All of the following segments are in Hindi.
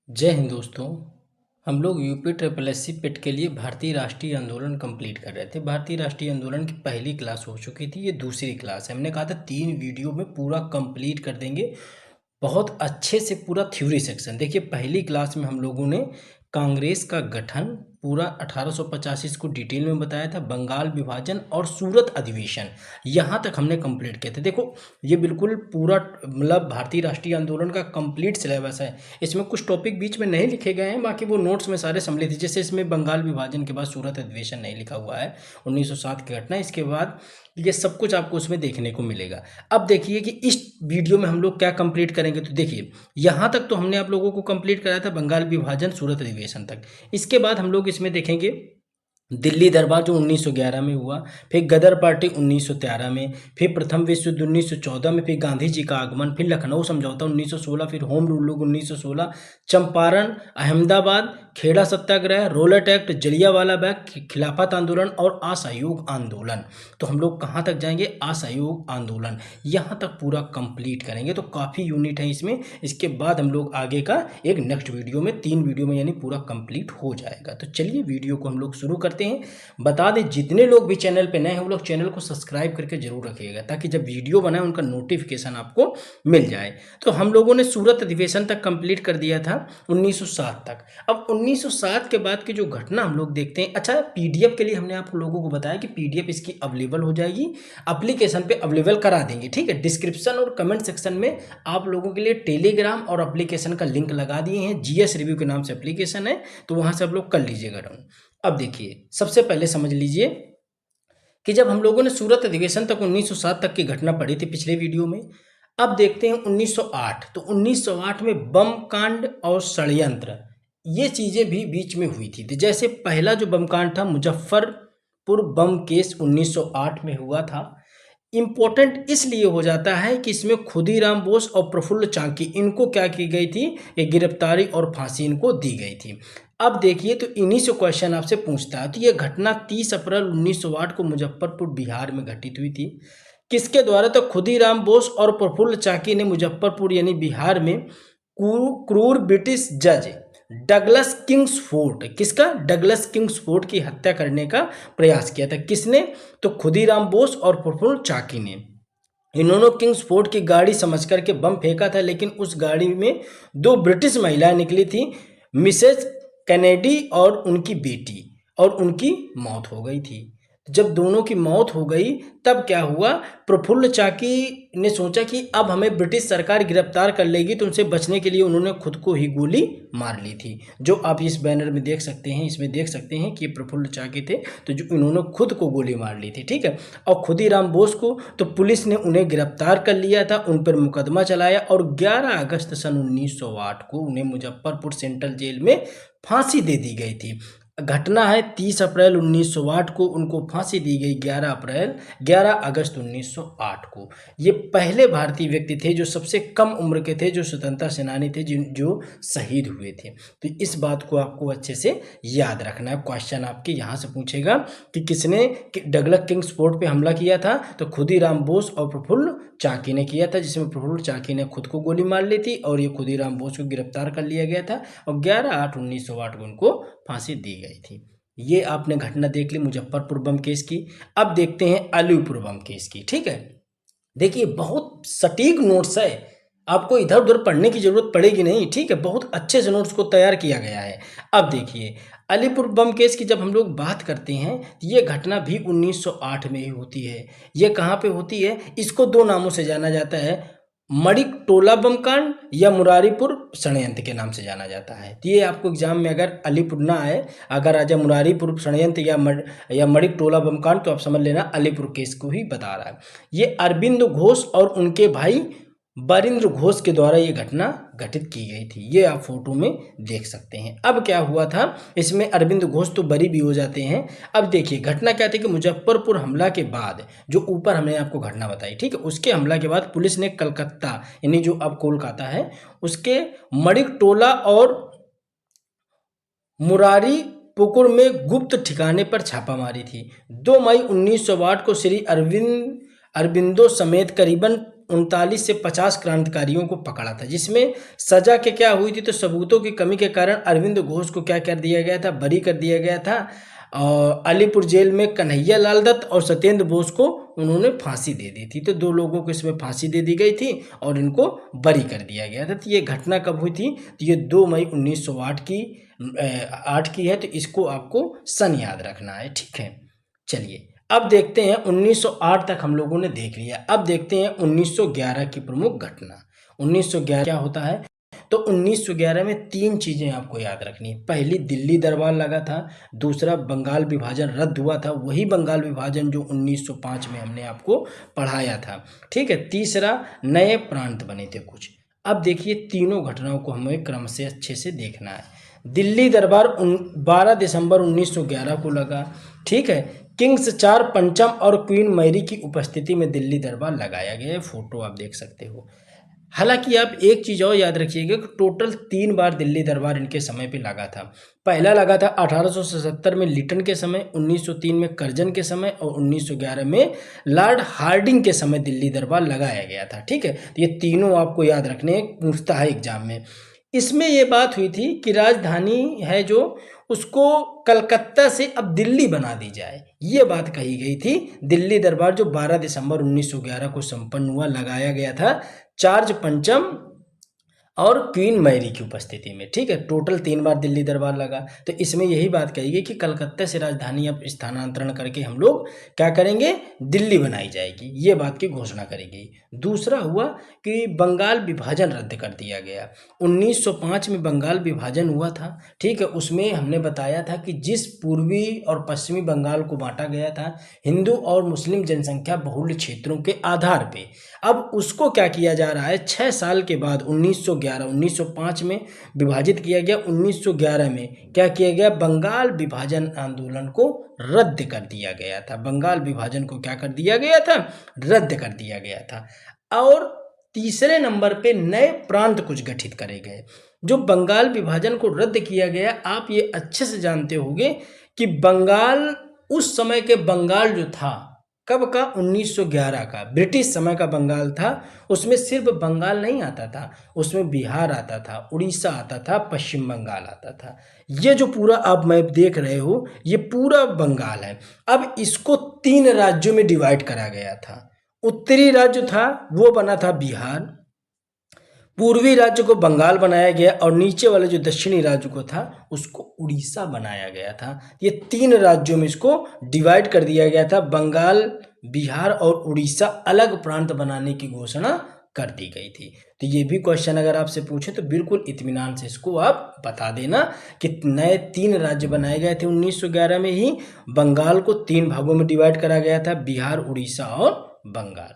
जय हिंद दोस्तों। हम लोग यूपी ट्रिपल एस सी पेट के लिए भारतीय राष्ट्रीय आंदोलन कंप्लीट कर रहे थे। भारतीय राष्ट्रीय आंदोलन की पहली क्लास हो चुकी थी, ये दूसरी क्लास है। हमने कहा था 3 वीडियो में पूरा कंप्लीट कर देंगे, बहुत अच्छे से पूरा थ्योरी सेक्शन। देखिए पहली क्लास में हम लोगों ने कांग्रेस का गठन पूरा 1885 इसको डिटेल में बताया था, बंगाल विभाजन और सूरत अधिवेशन, यहाँ तक हमने कंप्लीट किए थे। देखो ये बिल्कुल पूरा मतलब भारतीय राष्ट्रीय आंदोलन का कंप्लीट सिलेबस है। इसमें कुछ टॉपिक बीच में नहीं लिखे गए हैं, बाकी वो नोट्स में सारे सम्मिलित हैं। जैसे इसमें बंगाल विभाजन के बाद सूरत अधिवेशन नहीं लिखा हुआ है, 1907 की घटना, इसके बाद ये सब कुछ आपको उसमें देखने को मिलेगा। अब देखिए कि इस वीडियो में हम लोग क्या कंप्लीट करेंगे। तो देखिए यहाँ तक तो हमने आप लोगों को कंप्लीट कराया था, बंगाल विभाजन सूरत अधिवेशन तक। इसके बाद हम लोग इसमें देखेंगे दिल्ली दरबार जो 1911 में हुआ, फिर गदर पार्टी 1913 में, फिर प्रथम विश्व युद्ध 1914 में, फिर गांधी जी का आगमन, फिर लखनऊ समझौता 1916, फिर होम रूल 1916, चंपारण, अहमदाबाद, खेड़ा सत्याग्रह, रोलेट एक्ट, जलियांवाला बाग, खिलाफत आंदोलन और असहयोग आंदोलन। तो हम लोग कहाँ तक जाएंगे? असहयोग आंदोलन, यहाँ तक पूरा कंप्लीट करेंगे। तो काफ़ी यूनिट है इसमें। इसके बाद हम लोग आगे का एक नेक्स्ट वीडियो में 3 वीडियो में यानी पूरा कंप्लीट हो जाएगा। तो चलिए वीडियो को हम लोग शुरू करते हैं। बता दें जितने लोग भी चैनल पे नए हैं वो लोग चैनल को सब्सक्राइब करके जरूर रखिएगा, ताकि जब वीडियो बनाए उनका नोटिफिकेशन आपको मिल जाए। तो हम लोगों ने सूरत अधिवेशन तक कंप्लीट कर दिया था 1907 तक। अब 1907 के बाद की जो घटना हम लोग देखते हैं। अच्छा, पीडीएफ के लिए हमने आप लोगों को बताया कि पीडीएफ इसकी अवेलेबल हो जाएगी, एप्लीकेशन पे अवेलेबल करा देंगे, ठीक है। डिस्क्रिप्शन और कमेंट सेक्शन में आप लोगों के लिए टेलीग्राम और एप्लीकेशन का लिंक लगा दिए हैं। जीएस रिव्यू के नाम से एप्लीकेशन है, तो वहां से आप लोग कर लीजिएगा डाउन। अब देखिए सबसे पहले समझ लीजिए कि जब हम लोगों ने सूरत अधिवेशन तक 1907 तक की घटना पढ़ी थी पिछले वीडियो में, अब देखते हैं 1908। तो 1908 में बम कांड और षड्यंत्र ये चीजें भी बीच में हुई थी। जैसे पहला जो बम कांड था मुजफ्फरपुर बम केस 1908 में हुआ था। इम्पोर्टेंट इसलिए हो जाता है कि इसमें खुदीराम बोस और प्रफुल्ल चाकी इनको क्या की गई थी, ये गिरफ्तारी और फांसी इनको दी गई थी। अब देखिए तो इन्हीं से क्वेश्चन आपसे पूछता है। तो ये घटना 30 अप्रैल 1908 को मुजफ्फरपुर बिहार में घटित हुई थी। किसके द्वारा? तो खुदीराम बोस और प्रफुल्ल चाकी ने मुजफ्फरपुर यानी बिहार में क्रूर ब्रिटिश जज डगलस किंग्सफोर्ड, किसका? डगलस किंग्सफोर्ड की हत्या करने का प्रयास किया था। किसने? तो खुदीराम बोस और प्रफुल्ल चाकी ने। इन्होंने किंग्सफोर्ड की गाड़ी समझ करके बम फेंका था, लेकिन उस गाड़ी में 2 ब्रिटिश महिलाएं निकली थी, मिसेज कैनेडी और उनकी बेटी, और उनकी मौत हो गई थी। जब दोनों की मौत हो गई तब क्या हुआ? प्रफुल्ल चाकी ने सोचा कि अब हमें ब्रिटिश सरकार गिरफ्तार कर लेगी, तो उनसे बचने के लिए उन्होंने खुद को ही गोली मार ली थी। जो आप इस बैनर में देख सकते हैं, इसमें देख सकते हैं कि ये प्रफुल्ल चाकी थे, तो जो इन्होंने खुद को गोली मार ली थी, ठीक है। और खुदीराम बोस को तो पुलिस ने उन्हें गिरफ्तार कर लिया था, उन पर मुकदमा चलाया और 11 अगस्त सन 1908 को उन्हें मुजफ्फरपुर सेंट्रल जेल में फांसी दे दी गई थी। घटना है 30 अप्रैल 1908 को उनको फांसी दी गई, 11 अगस्त 1908 को। ये पहले भारतीय व्यक्ति थे जो सबसे कम उम्र के थे, जो स्वतंत्रता सेनानी थे, जो शहीद हुए थे। तो इस बात को आपको अच्छे से याद रखना है। क्वेश्चन आपके यहाँ से पूछेगा कि किसने डगलस किंग्सफोर्ड पे हमला किया था? तो खुदीराम बोस और प्रफुल्ल चाकी ने किया था, जिसमें प्रफुल्ल चाकी ने खुद को गोली मार ली थी और ये खुदीराम बोस को गिरफ्तार कर लिया गया था और 11/8/1908 को उनको फांसी दी गई थी। ये आपने घटना देख ली मुजफ्फरपुर बम केस की। अब देखते हैं अलीपुर बम केस की, ठीक है। देखिए बहुत सटीक नोट्स है, आपको इधर उधर पढ़ने की जरूरत पड़ेगी नहीं, ठीक है। बहुत अच्छे से नोट्स को तैयार किया गया है। अब देखिए अलीपुर बम केस की जब हम लोग बात करते हैं, ये घटना भी 1908 में ही होती है। ये कहाँ पे होती है? इसको 2 नामों से जाना जाता है, मणिक टोला बम कांड या मुरारीपुर षड्यंत्र के नाम से जाना जाता है। तो ये आपको एग्जाम में अगर अलीपुर ना आए, अगर आ जाए मुरारीपुर षड्यंत्र या मणिक टोला बम कांड, तो आप समझ लेना अलीपुर केस को ही बता रहा है। ये अरविंद घोष और उनके भाई बरिंद्र घोष के द्वारा ये घटना घटित की गई थी। ये आप फोटो में देख सकते हैं। अब क्या हुआ था, इसमें अरविंद घोष तो बरी भी हो जाते हैं। अब देखिए घटना क्या थी कि मुजफ्फरपुर हमला के बाद, जो ऊपर हमने आपको घटना बताई, ठीक है, उसके हमला के बाद पुलिस ने कलकत्ता यानी जो अब कोलकाता है उसके मणिक टोला और मुरारी पुकुर में गुप्त ठिकाने पर छापा मारी थी। 2 मई 1908 को श्री अरविंदो समेत करीबन 39 से 50 क्रांतिकारियों को पकड़ा था, जिसमें सजा के क्या हुई थी, तो सबूतों की कमी के कारण अरविंद घोष को क्या कर दिया गया था, बरी कर दिया गया था। और अलीपुर जेल में कन्हैया लाल दत्त और सत्येंद्र बोस को उन्होंने फांसी दे दी थी। तो 2 लोगों को इसमें फांसी दे दी गई थी और इनको बरी कर दिया गया था। तो ये घटना कब हुई थी, तो ये 2 मई 1908 की है। तो इसको आपको सन याद रखना है, ठीक है। चलिए अब देखते हैं 1908 तक हम लोगों ने देख लिया। अब देखते हैं 1911 की प्रमुख घटना। 1911 क्या होता है, तो 1911 में 3 चीज़ें आपको याद रखनी है। पहली, दिल्ली दरबार लगा था। दूसरा, बंगाल विभाजन रद्द हुआ था, वही बंगाल विभाजन जो 1905 में हमने आपको पढ़ाया था, ठीक है। तीसरा, नए प्रांत बने थे कुछ। अब देखिए तीनों घटनाओं को हमें क्रम से अच्छे से देखना है। दिल्ली दरबार 12 दिसंबर 1911 को लगा, ठीक है। किंग्स 4 पंचम और क्वीन मैरी की उपस्थिति में दिल्ली दरबार लगाया गया। फोटो आप देख सकते हो। हालांकि आप एक चीज़ और याद रखिएगा कि टोटल 3 बार दिल्ली दरबार इनके समय पे लगा था। पहला लगा था 1877 में लिटन के समय, 1903 में कर्जन के समय और 1911 में लॉर्ड हार्डिंग के समय दिल्ली दरबार लगाया गया था, ठीक है। तो ये तीनों आपको याद रखने पूछता है एग्जाम में। इसमें ये बात हुई थी कि राजधानी है जो उसको कलकत्ता से अब दिल्ली बना दी जाए, ये बात कही गई थी। दिल्ली दरबार जो 12 दिसंबर 1911 को संपन्न हुआ, लगाया गया था चार्ज पंचम और क्वीन मैरी की उपस्थिति में, ठीक है। टोटल 3 बार दिल्ली दरबार लगा। तो इसमें यही बात कही गई कि कलकत्ता से राजधानी अब स्थानांतरण करके हम लोग क्या करेंगे, दिल्ली बनाई जाएगी, ये बात की घोषणा करी गई। दूसरा हुआ कि बंगाल विभाजन रद्द कर दिया गया। 1905 में बंगाल विभाजन हुआ था, ठीक है। उसमें हमने बताया था कि जिस पूर्वी और पश्चिमी बंगाल को बांटा गया था हिंदू और मुस्लिम जनसंख्या बहुल क्षेत्रों के आधार पे, अब उसको क्या किया जा रहा है, 6 साल के बाद 1905 में विभाजित किया गया। 1911 में क्या किया गया, बंगाल विभाजन आंदोलन को रद्द कर दिया गया था। बंगाल विभाजन को क्या कर दिया गया था, रद्द कर दिया गया था। और तीसरे नंबर पे नए प्रांत कुछ गठित करे गए। जो बंगाल विभाजन को रद्द किया गया, आप ये अच्छे से जानते होंगे कि बंगाल उस समय के बंगाल जो था, कब का, 1911 का, ब्रिटिश समय का बंगाल था। उसमें सिर्फ बंगाल नहीं आता था, उसमें बिहार आता था, उड़ीसा आता था, पश्चिम बंगाल आता था। ये जो पूरा आप मैप देख रहे हो, ये पूरा बंगाल है। अब इसको 3 राज्यों में डिवाइड करा गया था। उत्तरी राज्य था वो बना था बिहार, पूर्वी राज्य को बंगाल बनाया गया और नीचे वाले जो दक्षिणी राज्य को था उसको उड़ीसा बनाया गया था। ये 3 राज्यों में इसको डिवाइड कर दिया गया था। बंगाल, बिहार और उड़ीसा अलग प्रांत बनाने की घोषणा कर दी गई थी। तो ये भी क्वेश्चन अगर आपसे पूछे तो बिल्कुल इत्मीनान से इसको आप बता देना कि नए 3 राज्य बनाए गए थे 1911 में ही। बंगाल को 3 भागों में डिवाइड करा गया था, बिहार, उड़ीसा और बंगाल।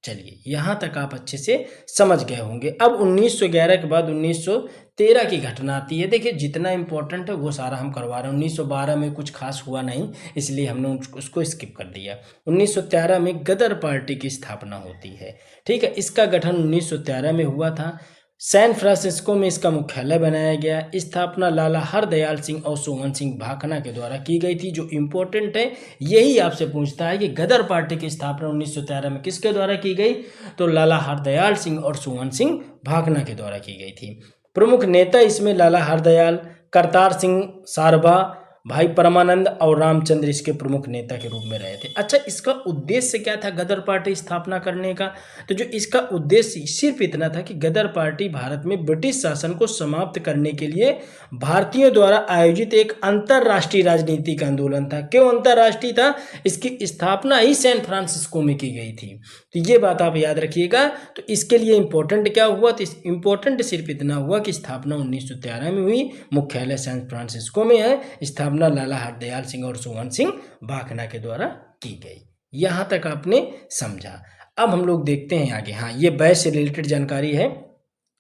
चलिए यहाँ तक आप अच्छे से समझ गए होंगे। अब 1911 के बाद 1913 की घटना आती है। देखिए जितना इम्पोर्टेंट है वो सारा हम करवा रहे हैं। 1912 में कुछ खास हुआ नहीं, इसलिए हमने उसको स्किप कर दिया। 1913 में गदर पार्टी की स्थापना होती है, ठीक है। इसका गठन 1913 में हुआ था। सैन फ्रांसिस्को में इसका मुख्यालय बनाया गया। स्थापना लाला हरदयाल सिंह और सोवन सिंह भाखना के द्वारा की गई थी। जो इम्पोर्टेंट है यही आपसे पूछता है कि गदर पार्टी की स्थापना 1913 में किसके द्वारा की गई, तो लाला हरदयाल सिंह और सोवन सिंह भाखना के द्वारा की गई थी। प्रमुख नेता इसमें लाला हरदयाल, करतार सिंह सारभा, भाई परमानंद और रामचंद्र इसके प्रमुख नेता के रूप में रहे थे। अच्छा, इसका उद्देश्य क्या था गदर पार्टी स्थापना करने का, तो जो इसका उद्देश्य सिर्फ इतना था कि गदर पार्टी भारत में ब्रिटिश शासन को समाप्त करने के लिए भारतीयों द्वारा आयोजित एक अंतर्राष्ट्रीय राजनीतिक आंदोलन था। क्यों अंतर्राष्ट्रीय था, इसकी स्थापना ही सैन फ्रांसिस्को में की गई थी। तो ये बात आप याद रखिएगा। तो इसके लिए इम्पोर्टेंट क्या हुआ, तो इम्पोर्टेंट सिर्फ इतना हुआ कि स्थापना 1913 में हुई, मुख्यालय सैन फ्रांसिस्को में है, स्थापना लाला हरदयाल सिंह और सोवन सिंह भाखना के द्वारा की गई। यहाँ तक आपने समझा। अब हम लोग देखते हैं आगे। हाँ, ये बैच से रिलेटेड जानकारी है।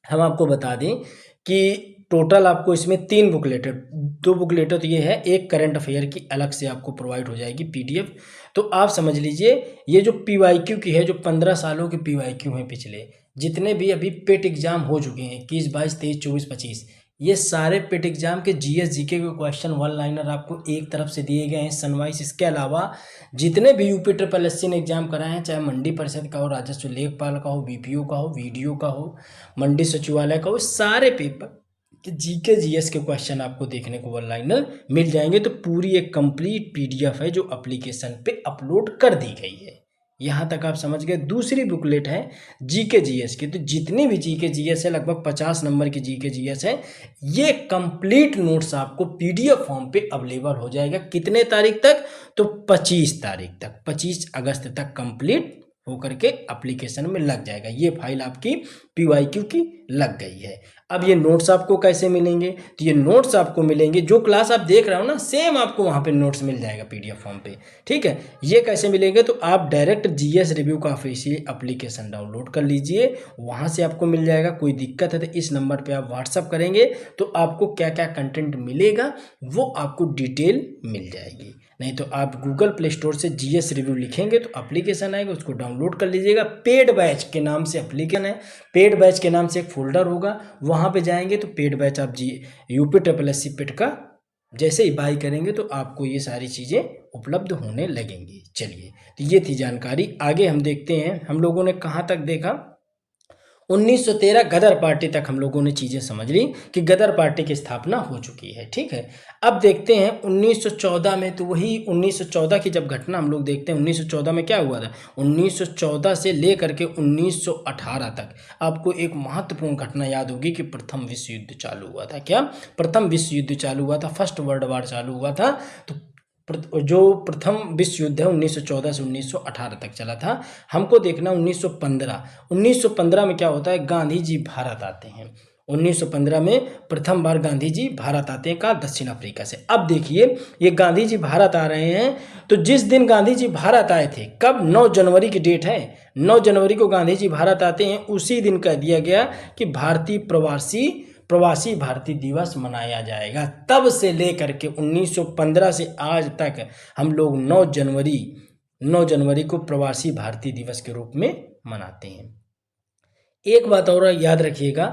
हम आपको बता दें कि टोटल आपको इसमें 3 बुकलेट है। 2 बुकलेट तो ये है, एक करंट अफेयर की अलग से आपको प्रोवाइड हो जाएगी PDF। तो आप समझ लीजिए ये जो PYQ की है, जो 15 सालों के PYQ हैं पिछले जितने भी अभी पेट एग्जाम हो चुके हैं, 21, 22, 23, 24, 25, ये सारे पेट एग्जाम के जीएस जीके के क्वेश्चन वन लाइनर आपको एक तरफ से दिए गए हैं सनवाइस। इसके अलावा जितने भी यूपी ट्रिपल एससी ने एग्जाम कराए हैं, चाहे मंडी परिषद का हो, राजस्व लेखपाल का हो, बीपीओ का हो, वीडियो का हो, मंडी सचिवालय का हो, सारे पेपर जीके जीएस के क्वेश्चन आपको देखने को वन लाइनर मिल जाएंगे। तो पूरी एक कंप्लीट पीडीएफ है जो एप्लीकेशन पे अपलोड कर दी गई है। यहाँ तक आप समझ गए। दूसरी बुकलेट है जीके जीएस की। तो जितनी भी जीके जीएस है, लगभग 50 नंबर की जीके जीएस है, ये कंप्लीट नोट्स आपको पीडीएफ फॉर्म पे अवेलेबल हो जाएगा। कितने तारीख तक? तो 25 तारीख तक, 25 अगस्त तक कंप्लीट होकर के एप्लीकेशन में लग जाएगा। ये फाइल आपकी पीवाईक्यू की लग गई है। अब ये नोट्स आपको कैसे मिलेंगे? तो ये नोट्स आपको मिलेंगे, जो क्लास आप देख रहे हो ना, सेम आपको वहाँ पे नोट्स मिल जाएगा पीडीएफ फॉर्म पे। ठीक है, ये कैसे मिलेंगे? तो आप डायरेक्ट जीएस रिव्यू का ऑफिशियल एप्लीकेशन डाउनलोड कर लीजिए, वहाँ से आपको मिल जाएगा। कोई दिक्कत है तो इस नंबर पे आप व्हाट्सअप करेंगे तो आपको क्या क्या कंटेंट मिलेगा वो आपको डिटेल मिल जाएगी। नहीं तो आप गूगल प्ले स्टोर से जीएस रिव्यू लिखेंगे तो एप्लीकेशन आएगा, उसको डाउनलोड कर लीजिएगा। पेड बैच के नाम से एप्लीकेशन है, पेड बैच के नाम से एक फोल्डर होगा, वहाँ पे जाएंगे तो पेड बैच आप यूपी ट्रिपल एससी पेड का जैसे ही बाई करेंगे तो आपको ये सारी चीज़ें उपलब्ध होने लगेंगी। चलिए, तो ये थी जानकारी। आगे हम देखते हैं, हम लोगों ने कहाँ तक देखा? 1913 गदर पार्टी तक हम लोगों ने चीज़ें समझ ली कि गदर पार्टी की स्थापना हो चुकी है। ठीक है, अब देखते हैं 1914 में। तो वही 1914 की जब घटना हम लोग देखते हैं, 1914 में क्या हुआ था? 1914 से लेकर के 1918 तक आपको एक महत्वपूर्ण घटना याद होगी कि प्रथम विश्व युद्ध चालू हुआ था। क्या? प्रथम विश्व युद्ध चालू हुआ था, फर्स्ट वर्ल्ड वार चालू हुआ था। तो जो प्रथम विश्व युद्ध है 1914 से 1918 तक चला था। हमको देखना 1915 में क्या होता है? गांधी जी भारत आते हैं। 1915 में प्रथम बार गांधी जी भारत आते हैं। कहाँ? दक्षिण अफ्रीका से। अब देखिए, ये गांधी जी भारत आ रहे हैं, तो जिस दिन गांधी जी भारत आए थे, कब? 9 जनवरी की डेट है, 9 जनवरी को गांधी जी भारत आते हैं। उसी दिन कह दिया गया कि भारतीय प्रवासी भारतीय दिवस मनाया जाएगा। तब से लेकर के 1915 से आज तक हम लोग 9 जनवरी को प्रवासी भारतीय दिवस के रूप में मनाते हैं। एक बात और याद रखिएगा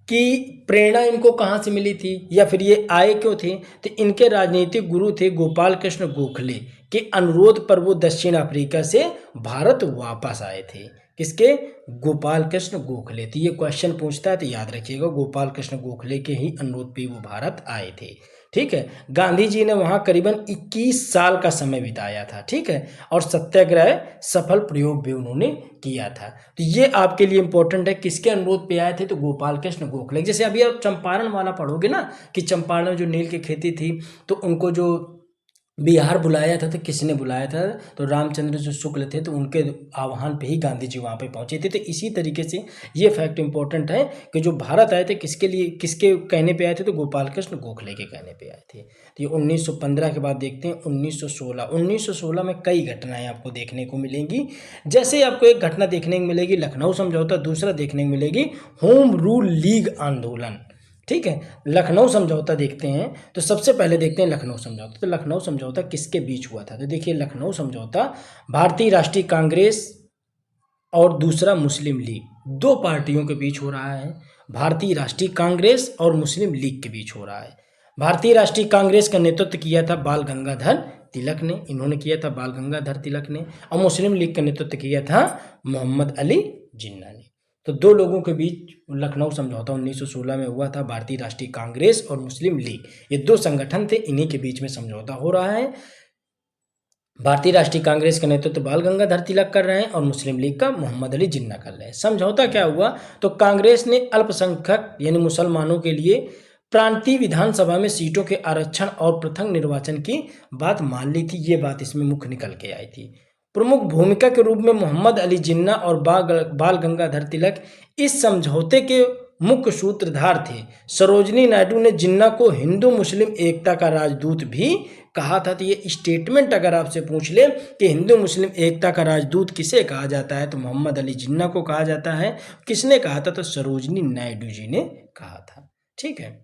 कि प्रेरणा इनको कहाँ से मिली थी या फिर ये आए क्यों थे? तो इनके राजनीतिक गुरु थे गोपाल कृष्ण गोखले के अनुरोध पर वो दक्षिण अफ्रीका से भारत वापस आए थे। किसके? गोपाल कृष्ण गोखले। तो ये क्वेश्चन पूछता है तो याद रखिएगा, गोपाल कृष्ण गोखले के ही अनुरोध पे वो भारत आए थे। ठीक है, गांधी जी ने वहाँ करीबन 21 साल का समय बिताया था। ठीक है, और सत्याग्रह सफल प्रयोग भी उन्होंने किया था। तो ये आपके लिए इंपॉर्टेंट है। किसके अनुरोध पे आए थे? तो गोपाल कृष्ण गोखले। जैसे अभी आप चंपारण वाला पढ़ोगे ना कि चंपारण में जो नील की खेती थी तो उनको जो बिहार बुलाया था, तो किसने बुलाया था? तो रामचंद्र जो शुक्ल थे, तो उनके आह्वान पे ही गांधी जी वहाँ पे पहुँचे थे। तो इसी तरीके से ये फैक्ट इंपॉर्टेंट है कि जो भारत आए थे किसके लिए, किसके कहने पे आए थे? तो गोपाल कृष्ण गोखले के कहने पे आए थे। तो ये 1915 के बाद देखते हैं 1916 में कई घटनाएं आपको देखने को मिलेंगी। जैसे आपको एक घटना देखने को मिलेगी लखनऊ समझौता, दूसरा देखने को मिलेगी होम रूल लीग आंदोलन। ठीक है, लखनऊ समझौता देखते हैं। तो सबसे पहले देखते हैं लखनऊ समझौता। तो लखनऊ समझौता किसके बीच हुआ था? तो देखिए, लखनऊ समझौता भारतीय राष्ट्रीय कांग्रेस और दूसरा मुस्लिम लीग, दो पार्टियों के बीच हो रहा है। भारतीय राष्ट्रीय कांग्रेस और मुस्लिम लीग के बीच हो रहा है। भारतीय राष्ट्रीय कांग्रेस का नेतृत्व किया था बाल गंगाधर तिलक ने, इन्होंने किया था बाल गंगाधर तिलक ने। और मुस्लिम लीग का नेतृत्व किया था मोहम्मद अली जिन्ना ने। तो दो लोगों के बीच लखनऊ समझौता 1916 में हुआ था। भारतीय राष्ट्रीय कांग्रेस और मुस्लिम लीग, ये दो संगठन थे, इन्हीं के बीच में समझौता हो रहा है। भारतीय राष्ट्रीय कांग्रेस का नेतृत्व बाल गंगाधर तिलक कर रहे हैं और मुस्लिम लीग का मोहम्मद अली जिन्ना कर रहे हैं। समझौता क्या हुआ? तो कांग्रेस ने अल्पसंख्यक यानी मुसलमानों के लिए प्रांतीय विधानसभा में सीटों के आरक्षण और पृथक निर्वाचन की बात मान ली थी। ये बात इसमें मुख्य निकल के आई थी। प्रमुख भूमिका के रूप में मोहम्मद अली जिन्ना और बाल गंगाधर तिलक इस समझौते के मुख्य सूत्रधार थे। सरोजनी नायडू ने जिन्ना को हिंदू मुस्लिम एकता का राजदूत भी कहा था। तो ये स्टेटमेंट अगर आपसे पूछ ले कि हिंदू मुस्लिम एकता का राजदूत किसे कहा जाता है, तो मोहम्मद अली जिन्ना को कहा जाता है। किसने कहा था? तो सरोजनी नायडू जी ने कहा था। ठीक है,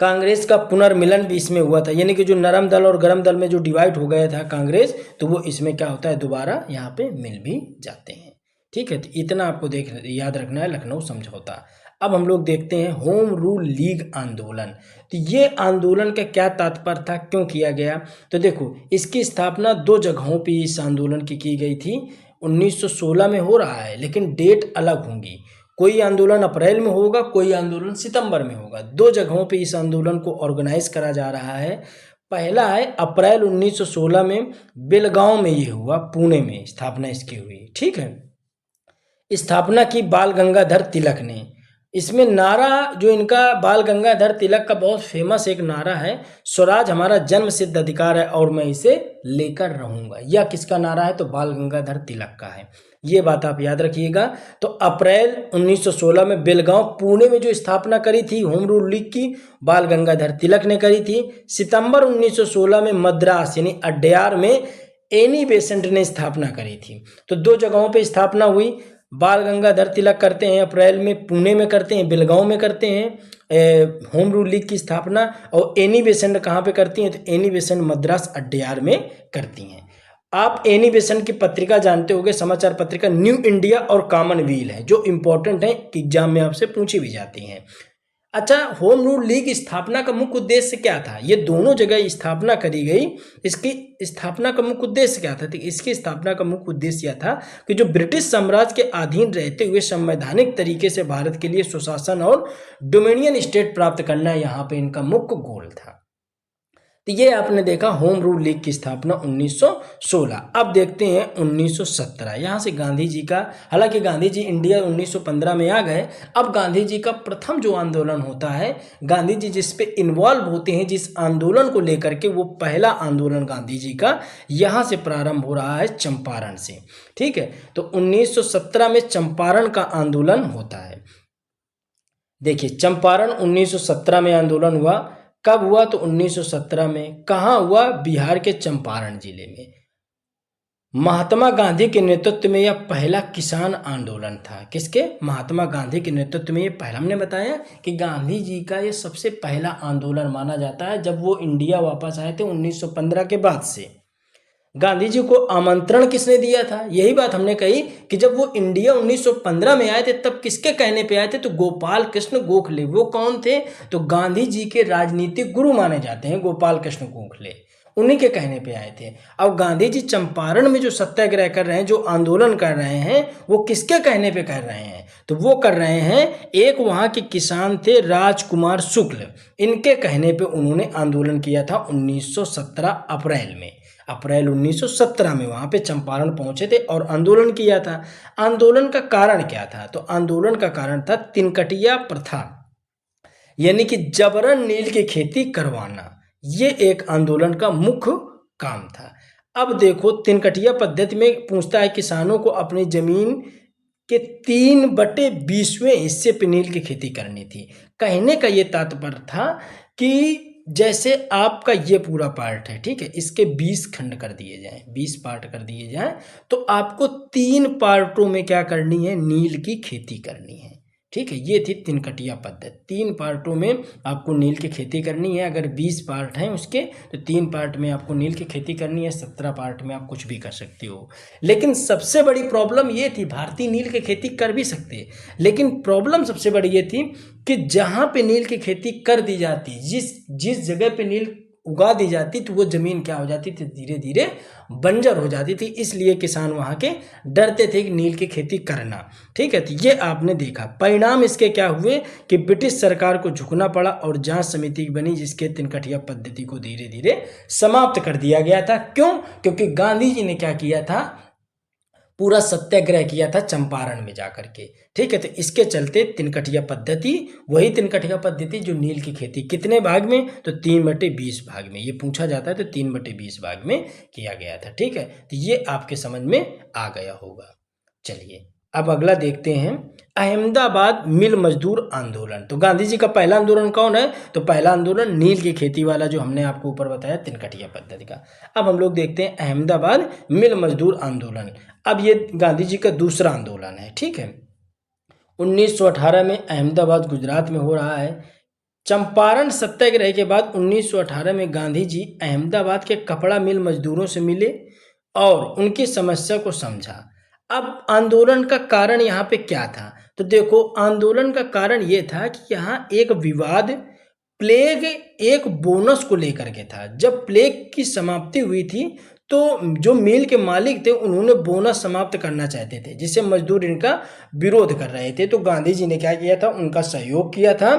कांग्रेस का पुनर्मिलन भी इसमें हुआ था, यानी कि जो नरम दल और गरम दल में जो डिवाइड हो गया था कांग्रेस, तो वो इसमें क्या होता है, दोबारा यहाँ पे मिल भी जाते हैं। ठीक है, तो इतना आपको याद रखना है लखनऊ समझौता। अब हम लोग देखते हैं होम रूल लीग आंदोलन। तो ये आंदोलन का क्या तात्पर्य था, क्यों किया गया? तो देखो, इसकी स्थापना 2 जगहों पे इस आंदोलन की गई थी। 1916 में हो रहा है, लेकिन डेट अलग होंगी। कोई आंदोलन अप्रैल में होगा, कोई आंदोलन सितंबर में होगा। 2 जगहों पे इस आंदोलन को ऑर्गेनाइज करा जा रहा है। पहला है अप्रैल 1916 में बेलगांव में ये हुआ, पुणे में स्थापना इसकी हुई। ठीक है, स्थापना की बाल गंगाधर तिलक ने। इसमें नारा जो इनका बाल गंगाधर तिलक का बहुत फेमस एक नारा है, स्वराज हमारा जन्म सिद्ध अधिकार है और मैं इसे लेकर रहूंगा। यह किसका नारा है? तो बाल गंगाधर तिलक का है। ये बात आप याद रखिएगा। तो अप्रैल 1916 में बेलगांव पुणे में जो स्थापना करी थी होम रूल लीग की, बाल गंगाधर तिलक ने करी थी। सितंबर 1916 में मद्रास यानी अड्यार में एनी बेसेंट ने स्थापना करी थी। तो 2 जगहों पे स्थापना हुई। बाल गंगाधर तिलक करते हैं अप्रैल में, पुणे में करते हैं, बेलगांव में करते हैं होम रूल लीग की स्थापना। और एनी बेसेंट कहाँ पे करती हैं? तो एनी बेसेंट मद्रास अड्यार में करती हैं। आप एनी बेसेंट की पत्रिका जानते होंगे, समाचार पत्रिका न्यू इंडिया और कॉमनवेल्थ है, जो इंपॉर्टेंट है, एग्जाम में आपसे पूछी भी जाती हैं। अच्छा, होम रूल लीग स्थापना का मुख्य उद्देश्य क्या था? ये दोनों जगह स्थापना करी गई। इसकी स्थापना का मुख्य उद्देश्य क्या था? तो इसकी स्थापना का मुख्य उद्देश्य यह था कि जो ब्रिटिश साम्राज्य के अधीन रहते हुए संवैधानिक तरीके से भारत के लिए सुशासन और डोमिनियन स्टेट प्राप्त करना यहाँ पे इनका मुख्य गोल था। तो ये आपने देखा होम रूल लीग की स्थापना 1916। अब देखते हैं 1917। यहाँ से गांधी जी का, हालांकि गांधी जी इंडिया 1915 में आ गए। अब गांधी जी का प्रथम जो आंदोलन होता है, गांधी जी जिस पे इन्वॉल्व होते हैं, जिस आंदोलन को लेकर के, वो पहला आंदोलन गांधी जी का यहाँ से प्रारंभ हो रहा है, चंपारण से। ठीक है, तो 1917 में चंपारण का आंदोलन होता है। देखिए, चंपारण 1917 में आंदोलन हुआ। कब हुआ? तो 1917 में। कहाँ हुआ? बिहार के चंपारण जिले में। महात्मा गांधी के नेतृत्व में यह पहला किसान आंदोलन था। किसके? महात्मा गांधी के नेतृत्व में ये पहला। हमने बताया कि गांधी जी का ये सबसे पहला आंदोलन माना जाता है जब वो इंडिया वापस आए थे 1915 के बाद से। गांधी जी को आमंत्रण किसने दिया था? यही बात हमने कही कि जब वो इंडिया 1915 में आए थे, तब किसके कहने पे आए थे? तो गोपाल कृष्ण गोखले। वो कौन थे? तो गांधी जी के राजनीतिक गुरु माने जाते हैं गोपाल कृष्ण गोखले, उन्हीं के कहने पे आए थे। अब गांधी जी चंपारण में जो सत्याग्रह कर रहे हैं, जो आंदोलन कर रहे हैं, वो किसके कहने पे कर रहे हैं? तो वो कर रहे हैं, एक वहाँ के किसान थे राजकुमार शुक्ल, इनके कहने पे उन्होंने आंदोलन किया था 1917 अप्रैल में। अप्रैल 1917 में वहाँ पे चंपारण पहुँचे थे और आंदोलन किया था। आंदोलन का कारण क्या था? तो आंदोलन का कारण था तिनकटिया प्रथा, यानी कि जबरन नील की खेती करवाना। ये एक आंदोलन का मुख्य काम था। अब देखो, तिनकटिया पद्धति में पूछता है किसानों को अपनी जमीन के 3/20वें हिस्से पे नील की खेती करनी थी। कहने का ये तात्पर्य था कि जैसे आपका ये पूरा पार्ट है, ठीक है, इसके 20 खंड कर दिए जाएं, 20 पार्ट कर दिए जाएं, तो आपको 3 पार्टों में क्या करनी है? नील की खेती करनी है। ठीक है, ये थी तिनकटिया पद्धति। 3 पार्टों में आपको नील की खेती करनी है। अगर 20 पार्ट हैं उसके, तो 3 पार्ट में आपको नील की खेती करनी है, 17 पार्ट में आप कुछ भी कर सकते हो। लेकिन सबसे बड़ी प्रॉब्लम ये थी, भारतीय नील की खेती कर भी सकते, लेकिन प्रॉब्लम सबसे बड़ी ये थी कि जहाँ पे नील की खेती कर दी जाती, जिस जगह पे नील उगा दी जाती, तो वो ज़मीन क्या हो जाती थी? धीरे धीरे बंजर हो जाती थी। इसलिए किसान वहाँ के डरते थे कि नील की खेती करना। ठीक है, तो ये आपने देखा। परिणाम इसके क्या हुए कि ब्रिटिश सरकार को झुकना पड़ा और जांच समिति बनी, जिसके तिनकटिया पद्धति को धीरे धीरे समाप्त कर दिया गया था। क्यों? क्योंकि गांधी जी ने क्या किया था? पूरा सत्याग्रह किया था चंपारण में जाकर के। ठीक है, तो इसके चलते तिनकटिया पद्धति, वही तिनकटिया पद्धति जो नील की खेती कितने भाग में? तो 3/20 भाग में। ये पूछा जाता है तो 3/20 भाग में किया गया था। ठीक है, तो ये आपके समझ में आ गया होगा। चलिए, अब अगला देखते हैं, अहमदाबाद मिल मजदूर आंदोलन। तो गांधी जी का पहला आंदोलन कौन है? तो पहला आंदोलन नील की खेती वाला, जो हमने आपको ऊपर बताया तिनकटिया पद्धति का। अब हम लोग देखते हैं अहमदाबाद मिल मजदूर आंदोलन। अब ये गांधी जी का दूसरा आंदोलन है। ठीक है, 1918 में अहमदाबाद गुजरात में हो रहा है। चंपारण सत्याग्रह के बाद 1918 में गांधी जी अहमदाबाद के कपड़ा मिल मजदूरों से मिले और उनकी समस्या को समझा। अब आंदोलन का कारण यहाँ पे क्या था? तो देखो आंदोलन का कारण ये था कि यहाँ एक विवाद प्लेग एक बोनस को लेकर के था। जब प्लेग की समाप्ति हुई थी तो जो मिल के मालिक थे उन्होंने बोनस समाप्त करना चाहते थे, जिससे मजदूर इनका विरोध कर रहे थे। तो गांधी जी ने क्या किया था, उनका सहयोग किया था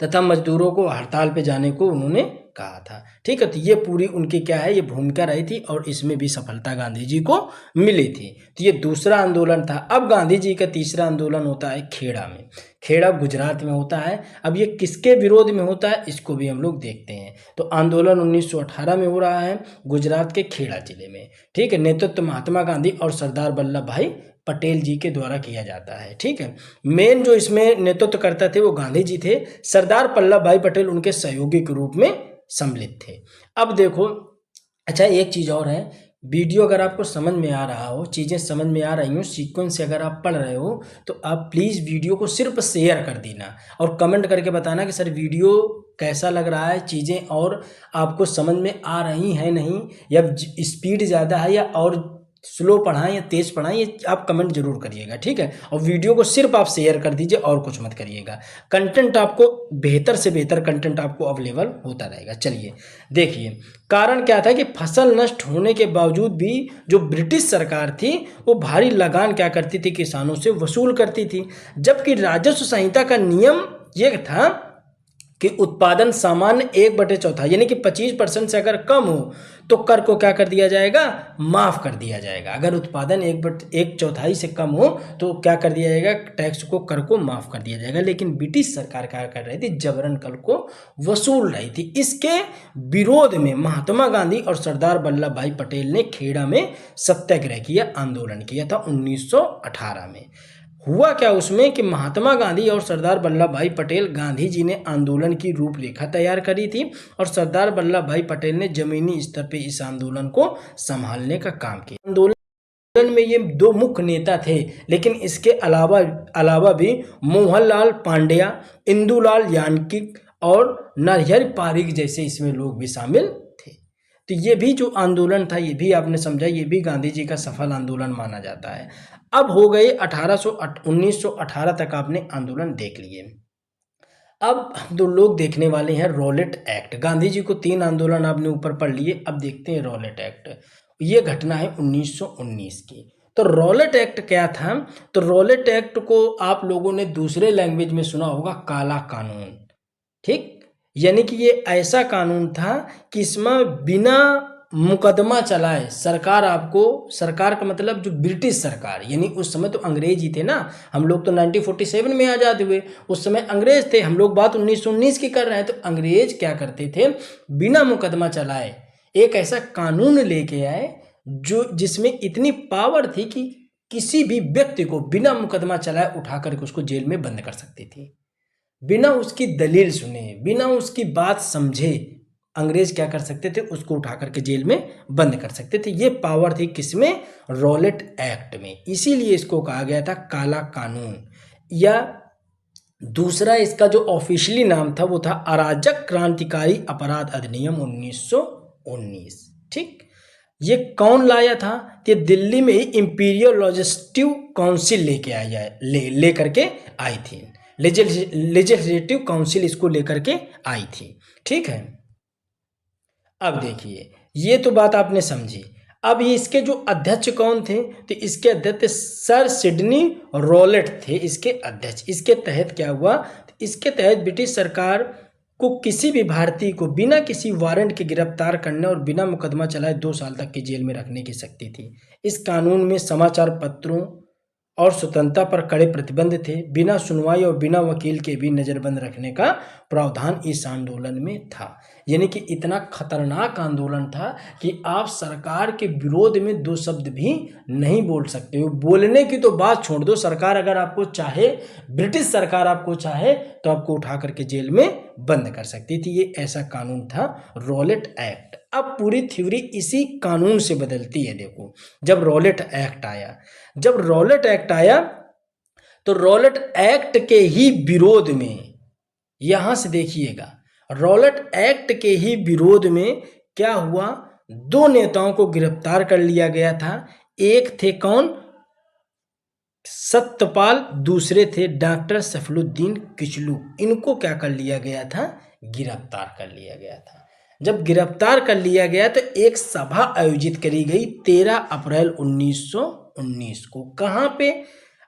तथा मजदूरों को हड़ताल पे जाने को उन्होंने कहा था। ठीक है, तो ये पूरी उनकी क्या है, ये भूमिका रही थी और इसमें भी सफलता गांधी जी को मिली थी। तो ये दूसरा आंदोलन था। अब गांधी जी का तीसरा आंदोलन होता है खेड़ा में। खेड़ा गुजरात में होता है। अब ये किसके विरोध में होता है इसको भी हम लोग देखते हैं। तो आंदोलन 1918 में हो रहा है गुजरात के खेड़ा जिले में। ठीक है, नेतृत्व महात्मा गांधी और सरदार वल्लभ भाई पटेल जी के द्वारा किया जाता है। ठीक है, मेन जो इसमें नेतृत्व करते थे वो गांधी जी थे। सरदार वल्लभ भाई पटेल उनके सहयोगी के रूप में सम्मिलित थे। अब देखो, अच्छा एक चीज़ और है, वीडियो अगर आपको समझ में आ रहा हो, चीज़ें समझ में आ रही हो, सीक्वेंस से अगर आप पढ़ रहे हो तो आप प्लीज़ वीडियो को सिर्फ शेयर कर देना और कमेंट करके बताना कि सर वीडियो कैसा लग रहा है, चीज़ें और आपको समझ में आ रही हैं नहीं, या स्पीड ज़्यादा है या और स्लो पढ़ाएं या तेज़ पढ़ाएं, ये आप कमेंट जरूर करिएगा। ठीक है, और वीडियो को सिर्फ आप शेयर कर दीजिए और कुछ मत करिएगा। कंटेंट आपको बेहतर से बेहतर कंटेंट आपको अवेलेबल होता रहेगा। चलिए देखिए, कारण क्या था कि फसल नष्ट होने के बावजूद भी जो ब्रिटिश सरकार थी वो भारी लगान क्या करती थी, किसानों से वसूल करती थी। जबकि राजस्व संहिता का नियम ये था कि उत्पादन सामान्य 1/4 यानी कि 25% से अगर कम हो तो कर को क्या कर दिया जाएगा, माफ कर दिया जाएगा। अगर उत्पादन 1/4 से कम हो तो क्या कर दिया जाएगा, टैक्स को, कर को माफ कर दिया जाएगा। लेकिन ब्रिटिश सरकार क्या कर रही थी, जबरन कर को वसूल रही थी। इसके विरोध में महात्मा गांधी और सरदार वल्लभ भाई पटेल ने खेड़ा में सत्याग्रह किया, आंदोलन किया था 1918 में। हुआ क्या उसमें कि महात्मा गांधी और सरदार वल्लभ भाई पटेल, गांधी जी ने आंदोलन की रूपरेखा तैयार करी थी और सरदार वल्लभ भाई पटेल ने जमीनी स्तर पे इस आंदोलन को संभालने का काम किया। आंदोलन में ये दो मुख्य नेता थे, लेकिन इसके अलावा भी मोहनलाल पांड्या, इंदुलाल याज्ञनिक और नरहरि पारिक जैसे इसमें लोग भी शामिल थे। तो ये भी जो आंदोलन था, ये भी आपने समझा, ये भी गांधी जी का सफल आंदोलन माना जाता है। अब हो गए 1918 तक आपने आंदोलन देख लिए। अब दो लोग देखने वाले हैं रॉलेट एक्ट। गांधी जी को 3 आंदोलन आपने ऊपर पढ़ लिए, अब देखते हैं रॉलेट एक्ट। ये घटना है 1919 की। तो रॉलेट एक्ट क्या था, तो रॉलेट एक्ट को आप लोगों ने दूसरे लैंग्वेज में सुना होगा काला कानून। ठीक, यानी कि ये ऐसा कानून था कि इसमें बिना मुकदमा चलाए सरकार आपको, सरकार का मतलब जो ब्रिटिश सरकार, यानी उस समय तो अंग्रेज ही थे ना, हम लोग तो 1947 में आज़ाद हुए, उस समय अंग्रेज थे, हम लोग बात 1919 की कर रहे हैं। तो अंग्रेज क्या करते थे, बिना मुकदमा चलाए एक ऐसा कानून लेके आए जो जिसमें इतनी पावर थी कि किसी भी व्यक्ति को बिना मुकदमा चलाए उठा करके उसको जेल में बंद कर सकती थी, बिना उसकी दलील सुने, बिना उसकी बात समझे। अंग्रेज क्या कर सकते थे, उसको उठा करके जेल में बंद कर सकते थे। ये पावर थी किसमें, रॉलेट एक्ट में। इसीलिए इसको कहा गया था काला कानून, या दूसरा इसका जो ऑफिशियली नाम था वो था अराजक क्रांतिकारी अपराध अधिनियम 1919। ठीक, ये कौन लाया था, ये दिल्ली में ही इंपीरियल लेजिस्लेटिव काउंसिल लेके आया, ले करके आई थी। लेजिस्लेटिव काउंसिल इसको लेकर के आई थी। ठीक है, अब देखिए, ये तो बात आपने समझी। अब ये इसके जो अध्यक्ष कौन थे, तो इसके अध्यक्ष सर सिडनी रॉलेट थे इसके अध्यक्ष। इसके तहत क्या हुआ, तो इसके तहत ब्रिटिश सरकार को किसी भी भारतीय को बिना किसी वारंट के गिरफ्तार करने और बिना मुकदमा चलाए 2 साल तक की जेल में रखने की शक्ति थी। इस कानून में समाचार पत्रों और स्वतंत्रता पर कड़े प्रतिबंध थे। बिना सुनवाई और बिना वकील के भी नज़रबंद रखने का प्रावधान इस आंदोलन में था। यानी कि इतना खतरनाक आंदोलन था कि आप सरकार के विरोध में 2 शब्द भी नहीं बोल सकते हो। बोलने की तो बात छोड़ दो, सरकार अगर आपको चाहे, ब्रिटिश सरकार आपको चाहे तो आपको उठा करके जेल में बंद कर सकती थी। ये ऐसा कानून था रॉलेट एक्ट। अब पूरी थ्योरी इसी कानून से बदलती है। देखो, जब रॉलेट एक्ट आया तो रॉलेट एक्ट के ही विरोध में, यहां से देखिएगा, रॉलेट एक्ट के ही विरोध में क्या हुआ, 2 नेताओं को गिरफ्तार कर लिया गया था। एक थे कौन, सत्यपाल दूसरे थे डॉक्टर सफलुद्दीन किचलू, इनको क्या कर लिया गया था, गिरफ्तार कर लिया गया था। जब गिरफ्तार कर लिया गया तो एक सभा आयोजित करी गई 13 अप्रैल 1919 को। कहाँ पे,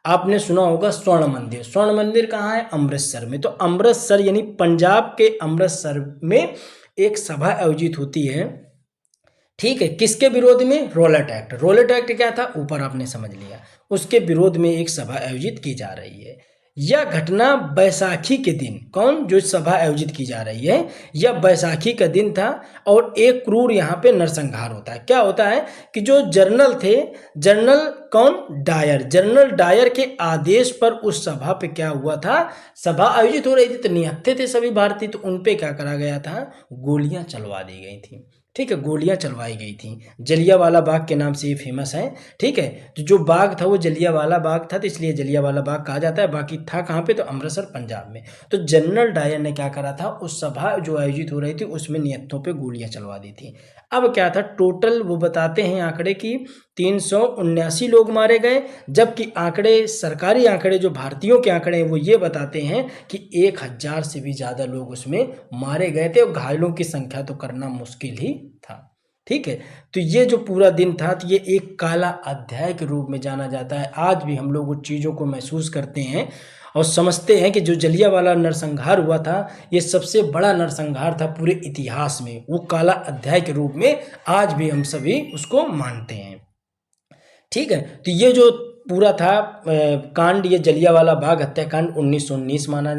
आपने सुना होगा स्वर्ण मंदिर। स्वर्ण मंदिर कहाँ है, अमृतसर में। तो अमृतसर यानी पंजाब के अमृतसर में एक सभा आयोजित होती है, ठीक है, किसके विरोध में, रॉलेट एक्ट। रॉलेट एक्ट क्या था, ऊपर आपने समझ लिया, उसके विरोध में एक सभा आयोजित की जा रही है। यह घटना बैसाखी के दिन, कौन, जो सभा आयोजित की जा रही है, यह बैसाखी का दिन था और एक क्रूर यहाँ पे नरसंहार होता है। क्या होता है कि जो जनरल थे, जनरल कौन, डायर, जनरल डायर के आदेश पर उस सभा पे क्या हुआ था, सभा आयोजित हो रही थी तो निहत्थे थे सभी भारतीय, तो उन पे क्या करा गया था, गोलियां चलवा दी गई थी। ठीक है, गोलियां चलवाई गई थी। जलियांवाला बाग के नाम से ये फेमस है। ठीक है, तो जो बाग था वो जलियांवाला बाग था, तो इसलिए जलियांवाला बाग कहा जाता है। बाकी था कहाँ पे, तो अमृतसर पंजाब में। तो जनरल डायर ने क्या करा था, उस सभा जो आयोजित हो रही थी उसमें नियत्थों पे गोलियां चलवा दी थी। अब क्या था, टोटल वो बताते हैं आंकड़े की 379 लोग मारे गए, जबकि आंकड़े, सरकारी आंकड़े जो भारतीयों के आंकड़े हैं वो ये बताते हैं कि 1000 से भी ज़्यादा लोग उसमें मारे गए थे और घायलों की संख्या तो करना मुश्किल ही था। ठीक है, तो ये जो पूरा दिन था तो ये एक काला अध्याय के रूप में जाना जाता है। आज भी हम लोग उन चीज़ों को महसूस करते हैं और समझते हैं कि जो जलियांवाला नरसंहार हुआ था ये सबसे बड़ा नरसंहार था पूरे इतिहास में। वो काला अध्याय के रूप में आज भी हम सभी उसको मानते हैं। ठीक है, तो ये जो पूरा था कांड, ये जलियांवाला बाग हत्याकांड 1919 माना,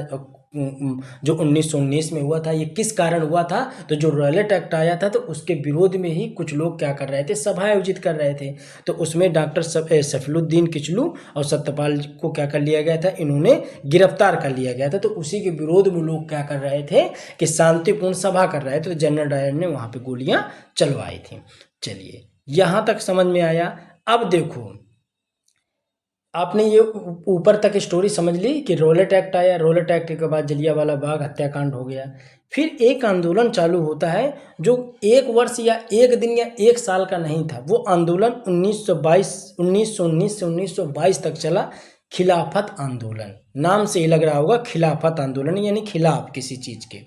जो 1919 में हुआ था, ये किस कारण हुआ था, तो जो रॉलेट एक्ट आया था तो उसके विरोध में ही कुछ लोग क्या कर रहे थे, सभा आयोजित कर रहे थे। तो उसमें डॉक्टर सफलुद्दीन किचलू और सत्यपाल को क्या कर लिया गया था, इन्होंने गिरफ्तार कर लिया गया था। तो उसी के विरोध में लोग क्या कर रहे थे कि शांतिपूर्ण सभा कर रहे थे, तो जनरल डायर ने वहाँ पर गोलियाँ चलवाई थी। चलिए, यहाँ तक समझ में आया। अब देखो, आपने ये ऊपर तक स्टोरी समझ ली कि रॉलेट एक्ट आया, रॉलेट एक्ट के बाद जलियांवाला बाग हत्याकांड हो गया। फिर एक आंदोलन चालू होता है जो 1 वर्ष या 1 दिन या 1 साल का नहीं था। वो आंदोलन 1919 से 1922 तक चला। खिलाफत आंदोलन, नाम से ही लग रहा होगा, खिलाफत आंदोलन यानी खिलाफ किसी चीज़ के।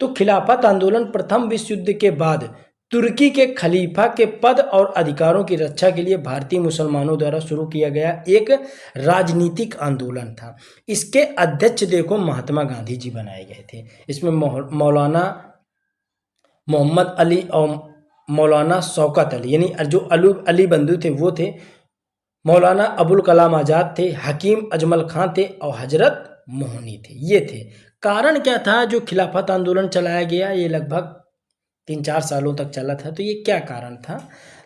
तो खिलाफत आंदोलन प्रथम विश्व युद्ध के बाद तुर्की के खलीफा के पद और अधिकारों की रक्षा के लिए भारतीय मुसलमानों द्वारा शुरू किया गया एक राजनीतिक आंदोलन था। इसके अध्यक्ष देखो महात्मा गांधी जी बनाए गए थे। इसमें मौलाना मोहम्मद अली और मौलाना शौकत अली यानी जो अली बंधु थे वो थे, मौलाना अबुल कलाम आज़ाद थे, हकीम अजमल खां थे और हजरत मोहनी थे। ये थे। कारण क्या था, जो खिलाफत आंदोलन चलाया गया ये लगभग 3-4 सालों तक चला था। तो ये क्या कारण था,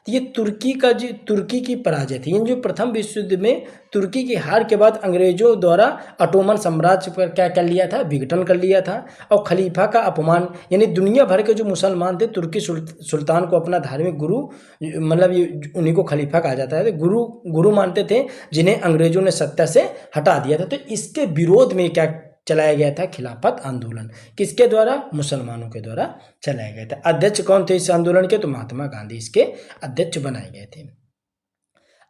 तो ये तुर्की की पराजय थी। जो प्रथम विश्व युद्ध में तुर्की की हार के बाद अंग्रेजों द्वारा ऑटोमन साम्राज्य पर क्या कर लिया था, विघटन कर लिया था और खलीफा का अपमान, यानी दुनिया भर के जो मुसलमान थे तुर्की सुल्तान को अपना धार्मिक गुरु, मतलब ये उन्हीं को खलीफा कहा जाता है, तो गुरु मानते थे, जिन्हें अंग्रेजों ने सत्ता से हटा दिया था। तो इसके विरोध में क्या चलाया गया था, खिलाफत आंदोलन। किसके द्वारा, मुसलमानों के द्वारा चलाया गया था। अध्यक्ष कौन थे इस आंदोलन के, तो महात्मा गांधी इसके अध्यक्ष बनाए गए थे।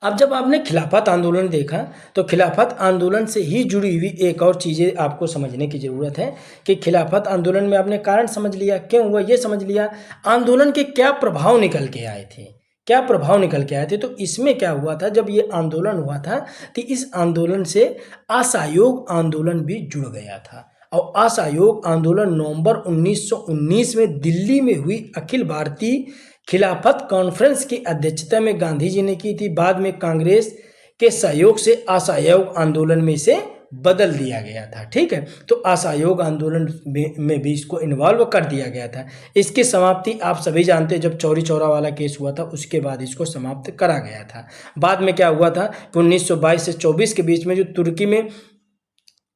अब जब आपने खिलाफत आंदोलन देखा तो खिलाफत आंदोलन से ही जुड़ी हुई एक और चीज़ें आपको समझने की ज़रूरत है कि खिलाफत आंदोलन में आपने कारण समझ लिया, क्यों हुआ ये समझ लिया, आंदोलन के क्या प्रभाव निकल के आए थे, क्या प्रभाव निकल के आए थे। तो इसमें क्या हुआ था, जब ये आंदोलन हुआ था तो इस आंदोलन से असहयोग आंदोलन भी जुड़ गया था। और असहयोग आंदोलन नवंबर 1919 में दिल्ली में हुई अखिल भारतीय खिलाफत कॉन्फ्रेंस की अध्यक्षता में गांधी जी ने की थी। बाद में कांग्रेस के सहयोग से असहयोग आंदोलन में इसे बदल दिया गया था। ठीक है, तो असहयोग आंदोलन में भी इसको इन्वॉल्व कर दिया गया था। इसकी समाप्ति आप सभी जानते हैं, जब चौरी चौरा वाला केस हुआ था उसके बाद इसको समाप्त करा गया था। बाद में क्या हुआ था कि 1922 से 24 के बीच में जो तुर्की में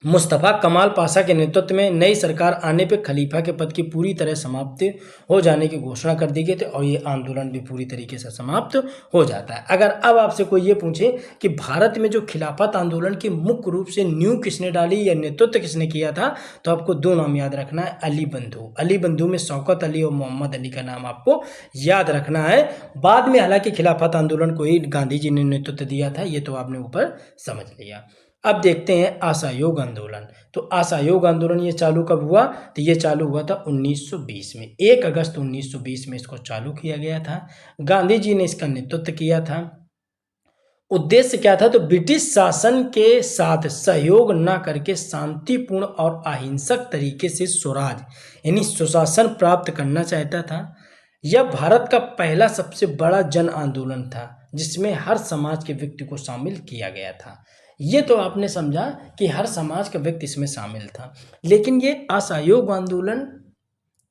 मुस्तफ़ा कमाल पाशा के नेतृत्व में नई सरकार आने पर खलीफा के पद की पूरी तरह समाप्ति हो जाने की घोषणा कर दी गई थी और ये आंदोलन भी पूरी तरीके से समाप्त हो जाता है। अगर अब आपसे कोई ये पूछे कि भारत में जो खिलाफत आंदोलन की मुख्य रूप से नींव किसने डाली या नेतृत्व किसने किया था, तो आपको दो नाम याद रखना है, अली बंधु। अली बंधु में शौकत अली और मोहम्मद अली का नाम आपको याद रखना है। बाद में हालांकि खिलाफत आंदोलन को ही गांधी जी ने नेतृत्व दिया था, ये तो आपने ऊपर समझ लिया। अब देखते हैं असहयोग आंदोलन। तो असहयोग आंदोलन ये चालू कब हुआ, तो ये चालू हुआ था 1920 में। 1 अगस्त 1920 में इसको चालू किया गया था। गांधी जी ने इसका नेतृत्व किया था। उद्देश्य क्या था, तो ब्रिटिश शासन के साथ सहयोग न करके शांतिपूर्ण और अहिंसक तरीके से स्वराज यानी सुशासन प्राप्त करना चाहता था। यह भारत का पहला सबसे बड़ा जन आंदोलन था जिसमें हर समाज के व्यक्ति को शामिल किया गया था। ये तो आपने समझा कि हर समाज का व्यक्ति इसमें शामिल था, लेकिन ये असहयोग आंदोलन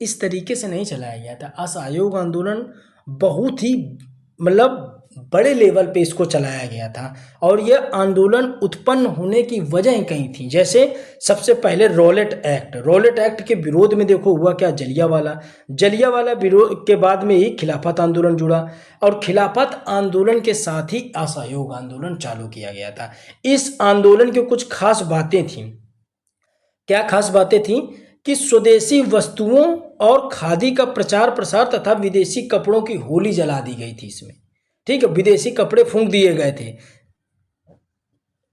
इस तरीके से नहीं चलाया गया था। असहयोग आंदोलन बहुत ही मतलब बड़े लेवल पे इसको चलाया गया था और यह आंदोलन उत्पन्न होने की वजह कई थी। जैसे सबसे पहले रॉलेट एक्ट के विरोध में देखो हुआ क्या, जलियांवाला विरोध के बाद में ही खिलाफत आंदोलन जुड़ा और खिलाफत आंदोलन के साथ ही असहयोग आंदोलन चालू किया गया था। इस आंदोलन की कुछ खास बातें थी। क्या खास बातें थी कि स्वदेशी वस्तुओं और खादी का प्रचार प्रसार तथा विदेशी कपड़ों की होली जला दी गई थी इसमें। ठीक है, विदेशी कपड़े फूंक दिए गए थे।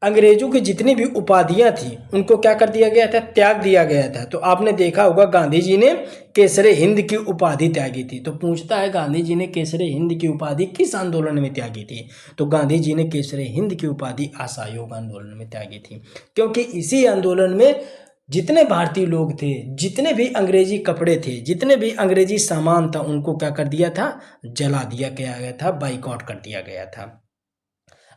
अंग्रेजों की जितनी भी उपाधियां थी उनको क्या कर दिया गया था, त्याग दिया गया था। तो आपने देखा होगा गांधी जी ने केसरे हिंद की उपाधि त्यागी थी। तो पूछता है गांधी जी ने केसरे हिंद की उपाधि किस आंदोलन में त्यागी थी, तो गांधी जी ने केसरे हिंद की उपाधि असहयोग आंदोलन में त्यागी थी, क्योंकि इसी आंदोलन में जितने भारतीय लोग थे, जितने भी अंग्रेजी कपड़े थे, जितने भी अंग्रेजी सामान था, उनको क्या कर दिया था, जला दिया गया था, बाइकआउट कर दिया गया था।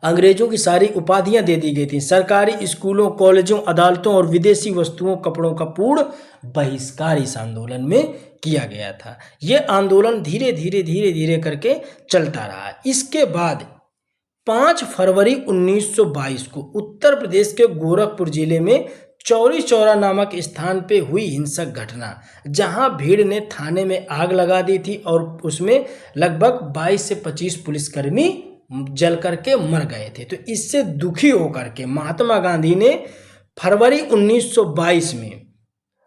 अंग्रेजों की सारी उपाधियां दे दी गई थी। सरकारी स्कूलों, कॉलेजों, अदालतों और विदेशी वस्तुओं, कपड़ों का पूर्ण बहिष्कार इस आंदोलन में किया गया था। यह आंदोलन धीरे धीरे करके चलता रहा। इसके बाद 5 फरवरी 1922 को उत्तर प्रदेश के गोरखपुर जिले में चौरी चौरा नामक स्थान पे हुई हिंसक घटना, जहां भीड़ ने थाने में आग लगा दी थी और उसमें लगभग 22 से 25 पुलिसकर्मी जल करके मर गए थे। तो इससे दुखी होकर के महात्मा गांधी ने फरवरी 1922 में,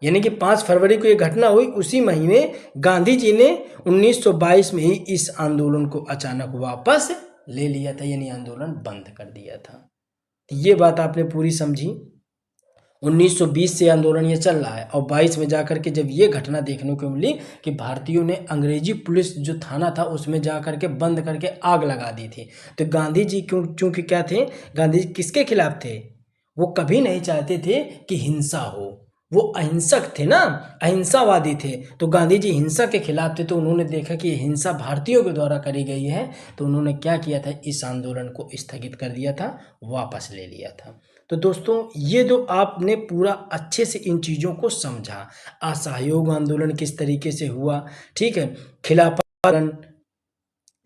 यानी कि 5 फरवरी को ये घटना हुई, उसी महीने गांधी जी ने 1922 में ही इस आंदोलन को अचानक वापस ले लिया था, यानी आंदोलन बंद कर दिया था। ये बात आपने पूरी समझी। 1920 से आंदोलन ये चल रहा है और 22 में जाकर के जब ये घटना देखने को मिली कि भारतीयों ने अंग्रेजी पुलिस जो थाना था उसमें जा करके बंद करके आग लगा दी थी, तो गांधी जी चूंकि क्या थे, गांधी जी किसके खिलाफ थे, वो कभी नहीं चाहते थे कि हिंसा हो, वो अहिंसक थे ना, अहिंसावादी थे। तो गांधी जी हिंसा के खिलाफ थे, तो उन्होंने देखा कि हिंसा भारतीयों के द्वारा करी गई है, तो उन्होंने क्या किया था, इस आंदोलन को स्थगित कर दिया था, वापस ले लिया था। तो दोस्तों ये जो आपने पूरा अच्छे से इन चीज़ों को समझा, असहयोग आंदोलन किस तरीके से हुआ, ठीक है, खिलाफत आंदोलन,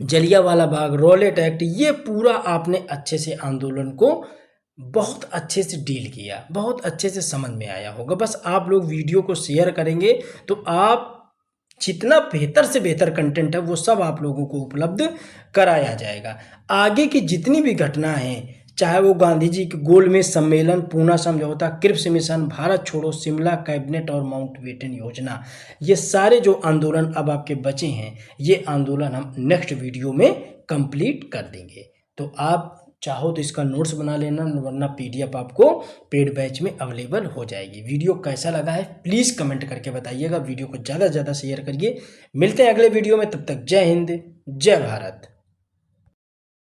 जलियांवाला बाग, रॉलेट एक्ट, ये पूरा आपने अच्छे से आंदोलन को बहुत अच्छे से डील किया, बहुत अच्छे से समझ में आया होगा। बस आप लोग वीडियो को शेयर करेंगे तो आप जितना बेहतर से बेहतर कंटेंट है वो सब आप लोगों को उपलब्ध कराया जाएगा। आगे की जितनी भी घटना है, चाहे वो गांधी जी के गोलमेज सम्मेलन, पूना समझौता, क्रिप्स मिशन, भारत छोड़ो, शिमला कैबिनेट और माउंटबेटन योजना, ये सारे जो आंदोलन अब आपके बचे हैं, ये आंदोलन हम नेक्स्ट वीडियो में कंप्लीट कर देंगे। तो आप चाहो तो इसका नोट्स बना लेना, वरना PDF आपको पेड बैच में अवेलेबल हो जाएगी। वीडियो कैसा लगा है प्लीज़ कमेंट करके बताइएगा। वीडियो को ज़्यादा से ज़्यादा शेयर करिए। मिलते हैं अगले वीडियो में, तब तक जय हिंद, जय भारत।